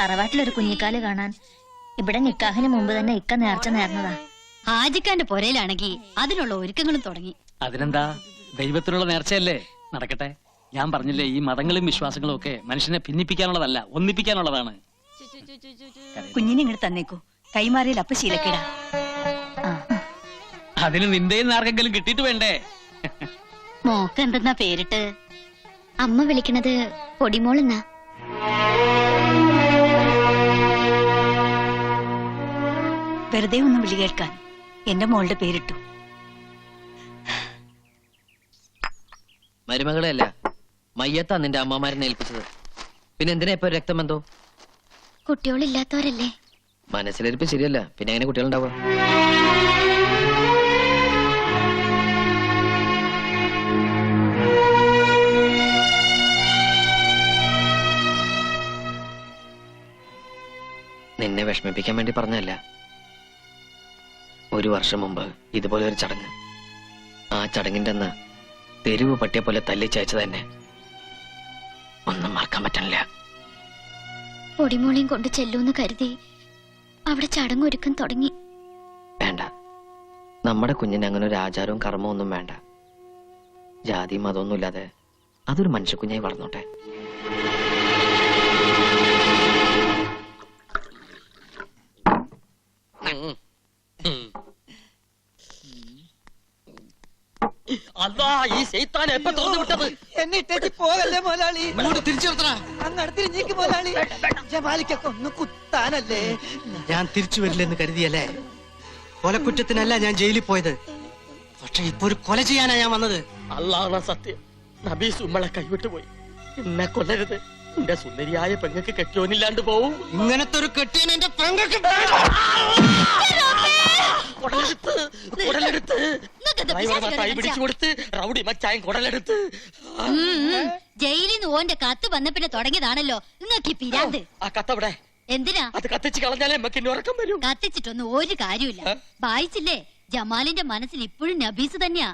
തറവാട്ടിലൊരു കുഞ്ഞിക്കാല് കാണാൻ ഇവിടെ നിക്കാഹിന് മുമ്പ് തന്നെ ഇക്ക നേർച്ച നേർന്നതാ. ഹാജിക്കാന്റെ പൊരയിലാണെങ്കിൽ അതിനുള്ള ഒരുക്കങ്ങളും തുടങ്ങി. അതിനെന്താ, ദൈവത്തിനുള്ള നേർച്ചയല്ലേ, നടക്കട്ടെ. ഞാൻ പറഞ്ഞില്ലേ, ഈ മതങ്ങളും വിശ്വാസങ്ങളും ഒക്കെ മനുഷ്യനെ ഭിന്നിപ്പിക്കാനുള്ളതല്ല, ഒന്നിപ്പിക്കാനുള്ളതാണ്. കുഞ്ഞിനെ ഇങ്ങോട്ട് തന്നേക്കൂ, കൈമാറിയിൽ അപ്പ ശീലക്കേടാ. അതിന് നിന്റെയും ആർക്കെങ്കിലും കിട്ടിയിട്ട് വേണ്ടേ? മോക്ക് എന്തെന്നാ പേരിട്ട്? അമ്മ വിളിക്കണത് പൊടിമോളെന്നാ. വെറുതെ ഒന്ന് വിളി കേൾക്കാൻ എന്റെ മോളുടെ പേരിട്ടു. മരുമകളെ അല്ല, മയ്യത്താ നിന്റെ അമ്മമാരെ ഏൽപ്പിച്ചത്. പിന്നെ എന്തിനാ ഇപ്പൊ രക്തബന്ധോ? കുട്ടികളില്ലാത്തവരല്ലേ? മനസ്സിലിരിപ്പ് ശരിയല്ല, പിന്നെ എങ്ങനെ കുട്ടികളുണ്ടാവുക? നിന്നെ വിഷമിപ്പിക്കാൻ വേണ്ടി പറഞ്ഞല്ല. ഒരു വർഷം മുമ്പ് ഇതുപോലെ ഒരു ചടങ്ങ്, ആ ചടങ്ങിന്റെ അന്ന് തെരുവ് പട്ടിയെ പോലെ തല്ലിച്ചയച്ചത് തന്നെ ഒന്നും മറക്കാൻ പറ്റണില്ല. പൊടിമോളെയും കൊണ്ട് ചെല്ലൂന്ന് കരുതി അവിടെ ചടങ്ങൊരുക്കം തുടങ്ങി. വേണ്ട, നമ്മുടെ കുഞ്ഞിന് അങ്ങനെ ഒരു ആചാരവും കർമ്മവും ഒന്നും വേണ്ട. ജാതിയും മതമൊന്നുമില്ലാതെ അതൊരു മനുഷ്യക്കുഞ്ഞായി വളർന്നോട്ടെ. അല്ലാ, ഈ ശൈത്താൻ എപ്പോ തുറന്നു വിട്ടത്? എന്നിട്ടേക്ക് പോകല്ലേ മോലാളി, തിരിച്ചു അങ്ങോട്ട് തിരിഞ്ഞേക്ക് മോലാളി. ജമാലിക്കൊക്കെ ഒന്ന് കുത്താനല്ലേ. ഞാൻ തിരിച്ചു വരില്ലെന്ന് കരുതിയല്ലേ? കൊലക്കുറ്റത്തിനല്ല ഞാൻ ജയിലിൽ പോയത്, പക്ഷെ ഇപ്പൊ ഒരു കൊല ചെയ്യാനാ ഞാൻ വന്നത്. അല്ലാഹ് സത്യം, നബീസ് ഉമ്മളെ കൈവിട്ടു പോയി. എന്നെ കൊല്ലരുത്, എന്റെ സുന്ദരിയായ പെങ്ങൾക്ക് കെട്ടിയോനില്ലാണ്ട് പോവും. ഇങ്ങനത്തെ ഒരു കെട്ടിയൻ എന്റെ പെങ്ങൾക്ക് പിടിച്ചു കൊടുത്ത് റൗഡി മച്ചായൻ കുടലെടുത്ത്. ജയിലിൽ നിന്ന് ഓന്റെ കത്ത് വന്ന പിന്നെ തുടങ്ങിയതാണല്ലോ നിങ്ങൾക്ക് പിരാന്ത്. ആ കത്തവിടെ എന്തിനാ? അത് കത്തിച്ച് കളഞ്ഞാലേ നമുക്ക് ഇനി ഉറക്കം വരൂ. കത്തിച്ചിട്ടൊന്നും ഒരു കാര്യമില്ല. വായിച്ചില്ലേ, ജമാലിന്റെ മനസ്സിൽ ഇപ്പോഴും നബീസ് തന്നെയാ.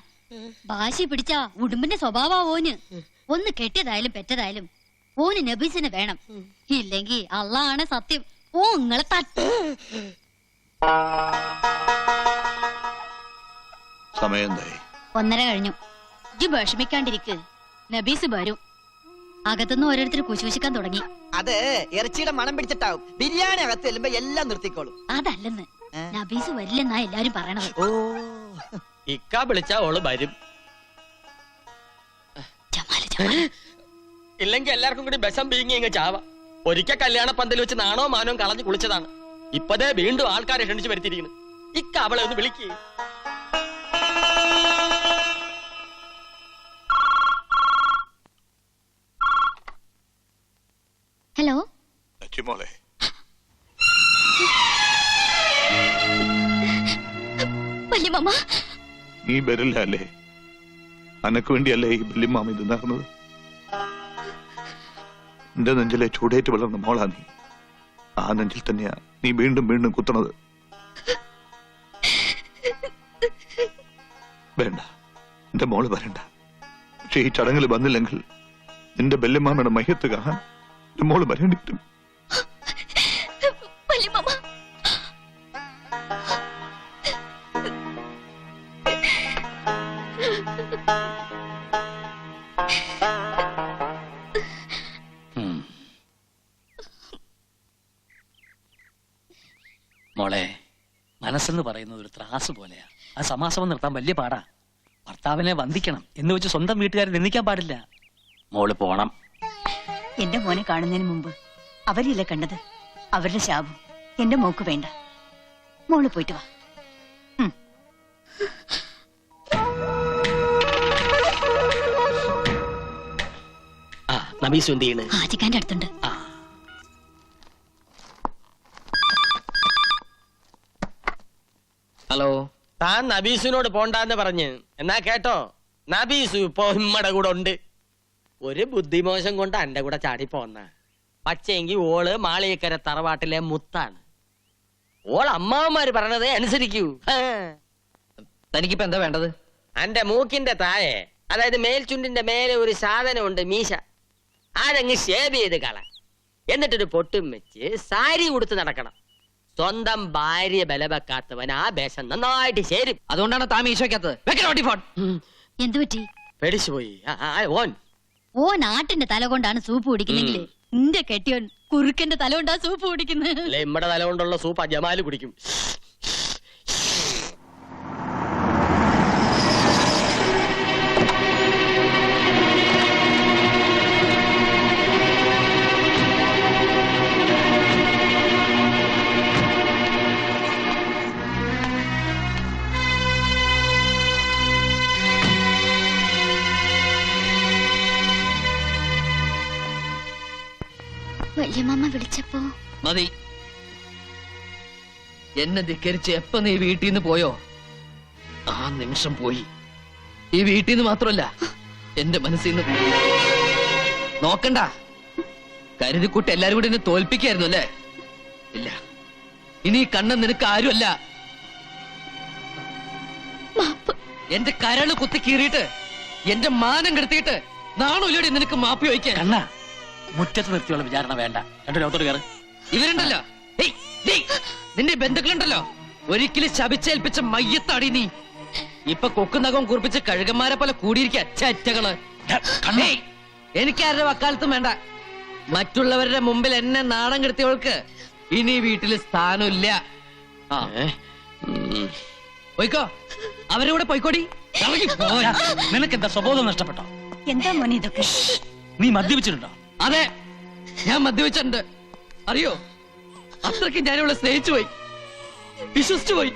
ഭാഷ പിടിച്ച ഉടുമ്പിന്റെ സ്വഭാവ ഓന്. ഒന്ന് കെട്ടിയതായാലും പെറ്റതായാലും ഓന് നബീസിനെ വേണം. ഇല്ലെങ്കി അള്ളാണ് സത്യം, ഓ നിങ്ങളെ തട്ട്. സമയം 1:30 കഴിഞ്ഞു. ഇജ്ജ് വിഷമിക്കാണ്ടിരിക്ക്, നബീസ് വരും. അകത്തുനിന്ന് ഓരോരുത്തർ കുശൂശിക്കാൻ തുടങ്ങി. അത് ഇറച്ചിയുടെ മണം പിടിച്ചിട്ടാവും. ബിരിയാണി അകത്ത് ചെല്ലുമ്പോ എല്ലാം നിർത്തിക്കോളും. അതല്ലെന്ന്, നബീസ് വരില്ലെന്നാ എല്ലാരും പറയണത്. ഓ, ഇക്ക വിളിച്ചാ ഓള് വരും. ഇല്ലെങ്കിൽ എല്ലാവർക്കും കൂടി ബസം പീങ്ങി ഇങ്ങ് ചാവ. ഒരിക്കൽ കല്യാണ പന്തൽ വെച്ച് നാണോ മാനോ കളഞ്ഞു കുളിച്ചതാണ്. ഇപ്പതേ വീണ്ടും ആൾക്കാരെ ക്ഷണിച്ചു വരുത്തിയിരിക്കുന്നു. ഇക്ക അവളെ ഒന്ന് വിളിക്കേ. ഹലോ മോളെ, വല്യമ്മ. നീ വരില്ല അല്ലേ? അനക്ക് വേണ്ടിയല്ലേ ഈ വല്യമ്മാമ ഇത് നടന്നത്? എന്റെ നെഞ്ചിലെ ചൂടേറ്റ് വളർന്ന മോളാ നീ. ആ നെഞ്ചിൽ തന്നെയാ നീ വീണ്ടും വീണ്ടും കുത്തണത്. വേണ്ട, എന്റെ മോള് വരണ്ട. പക്ഷെ ഈ ചടങ്ങിൽ വന്നില്ലെങ്കിൽ നിന്റെ വല്യമ്മാമയുടെ മയ്യത്ത് കാണാൻ എന്റെ മോള് വരേണ്ടി വരും. മോളെ, മനസ്സെന്ന് പറയുന്നത് ഒരു ത്രാസ് പോലെയാ. ആ സമാസമം നിർത്താൻ വലിയ പാടാ. ഭർത്താവിനെ വന്ദിക്കണം എന്ന് വെച്ച് സ്വന്തം വീട്ടുകാരെ നിന്ദിക്കാൻ പാടില്ല. മോള് പോണം. എന്റെ മോനെ കാണുന്നതിന് മുമ്പ് അവരില്ല കണ്ടത്. അവരുടെ ശാപം എന്റെ മോക്ക് വേണ്ട. മോള് പോയിട്ട് വാ. നബീസ് എന്ത് ചെയ്യണ്? ഹാജിക്കാന്റെ അടുത്തുണ്ട്. ഹലോ, താൻ നബീസിനോട് പോണ്ടാന്ന് പറഞ്ഞ് എന്നാ കേട്ടോ. നബീസു ഇപ്പൊ ഉമ്മയുടെ കൂടെ ഉണ്ട്. ഒരു ബുദ്ധിമോശം കൊണ്ട് എന്റെ കൂടെ ചാടി പോന്ന. പക്ഷേങ്കി ഓള് മാളിയക്കര തറവാട്ടിലെ മുത്താണ്. ഓൾ അമ്മാവന്മാര് പറഞ്ഞതേ അനുസരിക്കൂ. തനിക്കിപ്പോ എന്താ വേണ്ടത്? എന്റെ മൂക്കിന്റെ താഴെ, അതായത് മേൽചുണ്ടിന്റെ മേലെ ഒരു സാധനമുണ്ട്, മീശ. അതങ്ങ് ഷേവ് ചെയ്ത് കള. എന്നിട്ടൊരു പൊട്ടും വെച്ച് സാരി ഉടുത്ത് നടക്കണം. സ്വന്തം ഭാര്യ ബലവെക്കാത്തവൻ ആ വേഷം നന്നായിട്ട് ചേരും. അതുകൊണ്ടാണ് താൻ മീശോയ്ക്കകത്ത് വെക്കണോ ഫോൺ. എന്തു പറ്റി? പേടിച്ചു പോയി. ഓൻ ഓ നാട്ടിന്റെ തല കൊണ്ടാണ് സൂപ്പ് കുടിക്കുന്നെങ്കിൽ നിന്റെ കെട്ടിയോൻ കുറുക്കന്റെ തല കൊണ്ടാ സൂപ്പ് കുടിക്കുന്നത്. അല്ലെ ഇമ്മടെ തല കൊണ്ടുള്ള സൂപ്പ് ജമാല് കുടിക്കും. വല്യമ്മ വിളിച്ചപ്പോ മതി. എന്നെ ധിക്കരിച്ച് എപ്പ നീ വീട്ടിൽ നിന്ന് പോയോ ആ നിമിഷം പോയി. ഈ വീട്ടിൽ നിന്ന് മാത്രമല്ല എന്റെ മനസ്സിൽ നിന്ന്. നോക്കണ്ട, കരുതിക്കൂട്ട് എല്ലാരും കൂടി എന്നെ തോൽപ്പിക്കായിരുന്നു അല്ലേ? ഇല്ല, ഇനി ഈ കണ്ണൻ നിനക്ക് ആരുമല്ല. എന്റെ കരള് കുത്തി കീറിയിട്ട് എന്റെ മാനം കെടുത്തിയിട്ട് നാണുല്ലോടെ നിനക്ക് മാപ്പി വയ്ക്കാൻ. കണ്ണ മുറ്റത്ത് നിർത്തിയുള്ള വിചാരണ വേണ്ട. രണ്ടു ലോകത്തോട് കയറ്. ഇവരുണ്ടല്ലോ, ഏയ്, ഡേയ്, നിന്റെ ബന്ധുക്കളുണ്ടല്ലോ, ഒരിക്കലും ശപിച്ചേൽപ്പിച്ച മയ്യത്താടി നീ. ഇപ്പൊ കൊക്കുന്നകം കുറിപ്പിച്ച് കഴുകന്മാരെ പോലെ കൂടിയിരിക്കുക ചറ്റകള്. ഏയ്, എനിക്കാരുടെ വക്കാലത്തും വേണ്ട. മറ്റുള്ളവരുടെ മുമ്പിൽ എന്നെ നാണം കെടുത്തിയവൾക്ക് ഇനി വീട്ടില് സ്ഥാനമില്ല. ആ പോയിക്കോ, അവരുടെ കൂടെ പോയിക്കോടി. നിനക്കെന്താ സ്വബോധം നഷ്ടപ്പെട്ടോ? എന്താ മോനെ ഇതൊക്കെ? നീ മദ്യപിച്ചിട്ടുണ്ടോ? അതെ, ഞാൻ മദ്യപിച്ചിട്ടുണ്ട്. അറിയോ, അത്രയ്ക്ക് ഞാനിവളെ സ്നേഹിച്ചു പോയി, വിശ്വസിച്ചു പോയി.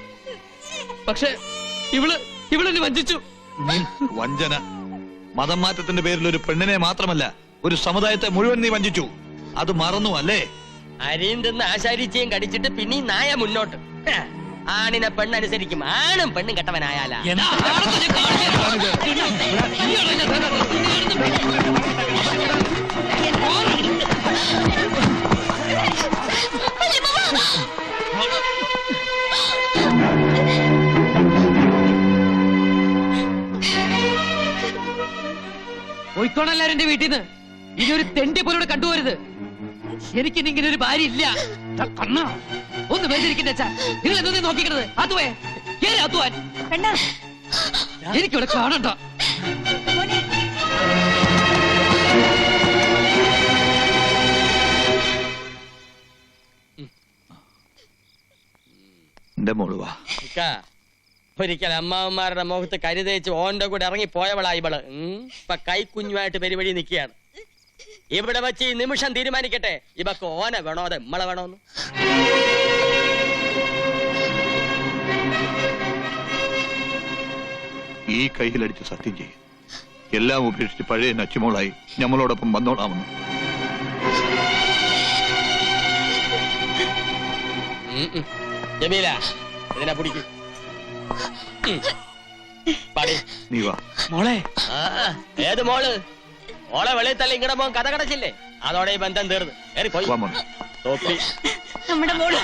പക്ഷെ ഇവളെന്നെ വഞ്ചിച്ചു. വഞ്ചന. മതം മാറ്റത്തിന്റെ പേരിൽ ഒരു പെണ്ണിനെ മാത്രമല്ല ഒരു സമുദായത്തെ മുഴുവൻ നീ വഞ്ചിച്ചു. അത് മറന്നു അല്ലേ? അരിയും തിന്ന് ആശാരിച്ചയും കടിച്ചിട്ട് പിന്നെ ഈ നായ മുന്നോട്ട്. ആണിനെ പെണ്ണനുസരിക്കും. ആണും പെണ്ണും കെട്ടവനായാലാ. പോയിക്കോണെല്ലാരും എന്റെ വീട്ടിൽ നിന്ന്. ഇനി ഒരു തെണ്ടി പോലും കണ്ടുപോരുത്. എനിക്കിനി ഇങ്ങനെ ഒരു ഭാര്യ ഇല്ല. കണ്ണ ഒന്ന് വേദിരിക്കണ്ട. നിങ്ങൾ എന്തോ നോക്കിക്കണത്? അതുവേ അതുവാൻ എനിക്കിവിടെ കാണണ്ട. എന്റെ മോള് വാ. ഒരിക്കൽ അമ്മാവന്മാരുടെ മുഖത്ത് കരുതേച്ച് ഓന്റെ കൂടെ ഇറങ്ങി പോയവളാ ഇവള്. ഇപ്പൊ കൈക്കുഞ്ഞുമായിട്ട് പെരുവഴി നിൽക്കുകയാണ്. ഇവിടെ വെച്ച് ഈ നിമിഷം തീരുമാനിക്കട്ടെ, ഇവക്ക് ഓനെ വേണോ അത് നമ്മളെ വേണോന്ന്. ഈ കൈയിലടിച്ച് സത്യം ചെയ്യും. എല്ലാം ഉപേക്ഷിച്ച് പഴയ നച്ചുമോളായി ഞമ്മളോടൊപ്പം വന്നോളാമെന്ന്. ജമീല, ഇതിനെ പിടിക്കും. നീ വാ മോളെ. ഏത് മോള്? ഓളെ വെളിയിൽ തള്ളി ഇങ്ങടെ മോൻ കഥ കടച്ചില്ലേ? അതോടെ ഈ ബന്ധം തീർന്ന്. പോയി വാ മോനെ. തോപ്പി നമ്മുടെ മോള്